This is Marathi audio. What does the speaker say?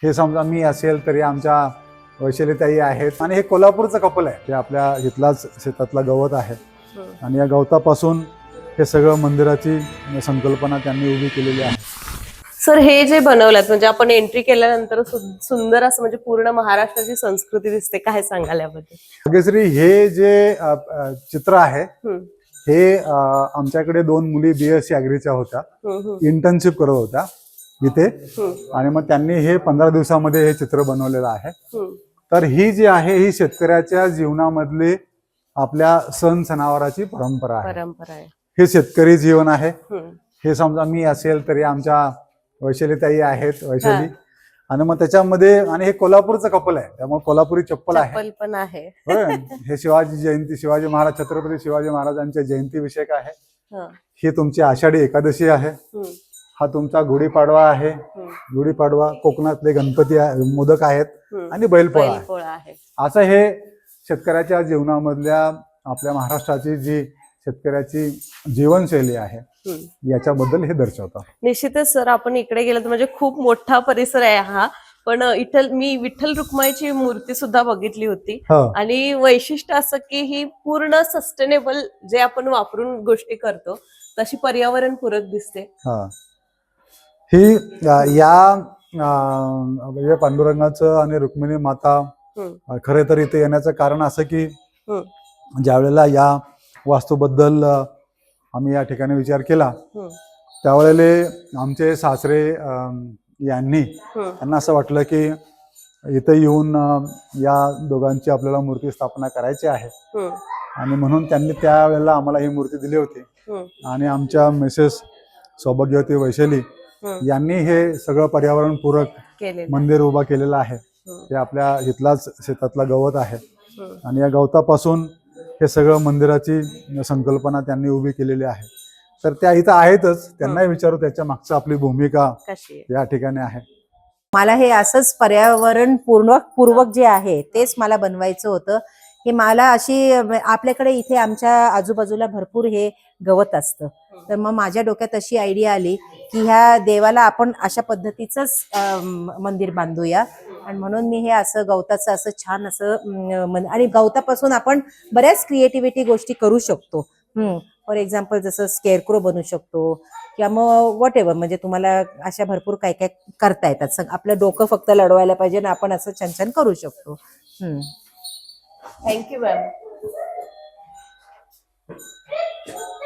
हे समजा मी असेल तरी आमच्या वैशालीताई आहेत आणि हे कोल्हापूरचं कपल आहे. ते आपल्या इथलाच शेतातला गवत आहे आणि या गवतापासून हे सगळं मंदिराची संकल्पना त्यांनी उभी केलेली आहे. सर हे जे बनवलं म्हणजे आपण एंट्री केल्यानंतर सुंदर असं म्हणजे पूर्ण महाराष्ट्राची संस्कृती दिसते, काय सांगाल याबद्दल? भाग्यश्री, हे जे चित्र आहे हे आमच्याकडे 2 मुली BSc ॲग्रीच्या होत्या, इंटर्नशिप करत होत्या इथे आणि मग त्यांनी हे 15 दिवसामध्ये हे चित्र बनवलेलं आहे. तर ही जी आहे ही शेतकऱ्याच्या जीवनामधली आपल्या सण सणावाराची परंपरा आहे. हे शेतकरी जीवन आहे. हे समजा मी असेल तरी आमच्या वैशालीताई आहेत, वैशाली, आणि मग त्याच्यामध्ये आणि हे कोल्हापूरचं कपल आहे, त्यामुळे कोल्हापुरी चप्पल आहे. हे शिवाजी जयंती, शिवाजी महाराज, छत्रपती शिवाजी महाराजांच्या जयंती विषयक आहे. ही तुमची आषाढी एकादशी आहे. हा तुमचा गुढीपाडवा आहे. गुढीपाडवा कोकणातले गणपती मोदक आहेत आणि बैलपोळा आहे. असं हे शेतकऱ्याच्या जीवनामधल्या आपल्या महाराष्ट्राची जी शेतकऱ्याची जीवनशैली आहे याच्याबद्दल हे दर्शवतात. निश्चितच सर, आपण इकडे गेलो तर म्हणजे खूप मोठा परिसर आहे हा, पण मी विठ्ठल रुक्माईची मूर्ती सुद्धा बघितली होती आणि वैशिष्ट्य असं की ही पूर्ण सस्टेनेबल जे आपण वापरून गोष्टी करतो तशी पर्यावरण पूरक दिसते. ही या म्हणजे पांडुरंगाचं आणि रुक्मिणी माता खरे तर इथे येण्याचं कारण असं की ज्या वेळेला या वास्तूबद्दल आम्ही या ठिकाणी विचार केला त्यावेळेला आमचे सासरे त्यांना असं वाटलं की इथे येऊन या दोघांची आपल्याला मूर्ती स्थापना करायची आहे आणि म्हणून त्यांनी त्यावेळेला आम्हाला ही मूर्ती दिली होती आणि आमच्या मिसेस सौभाग्यवती वैशाली यांनी हे सगळं पर्यावरणपूरक मंदिर उभा केलेलं आहे. ते आपल्या इथलाच शेतातला गवत आहे आणि या गवतापासून हे सगळं मंदिराची संकल्पना त्यांनी उभी केलेली आहे. तर त्या इथं आहेतच, त्यांनाही विचारू त्याच्या मागचं आपली भूमिका या ठिकाणी आहे. मला हे असंच पर्यावरण पूर्वक जे आहे तेच मला बनवायचं होतं. हे मला अशी आपल्याकडे इथे आमच्या आजूबाजूला भरपूर हे गवत असतं, तर मग माझ्या डोक्यात अशी आयडिया आली की ह्या देवाला आपण अशा पद्धतीचंच मंदिर बांधूया आणि म्हणून मी हे असं गवताचं असं छान असं आणि गवतापासून आपण बऱ्याच क्रिएटिव्हिटी गोष्टी करू शकतो. फॉर एक्झाम्पल जसं स्केअरक्रो बनवू शकतो किंवा मग व्हॉट एव्हर, म्हणजे तुम्हाला अशा भरपूर काय काय करता येतात. आपलं डोकं फक्त लढवायला पाहिजे ना, आपण असं छान छान करू शकतो. Thank you ma'am.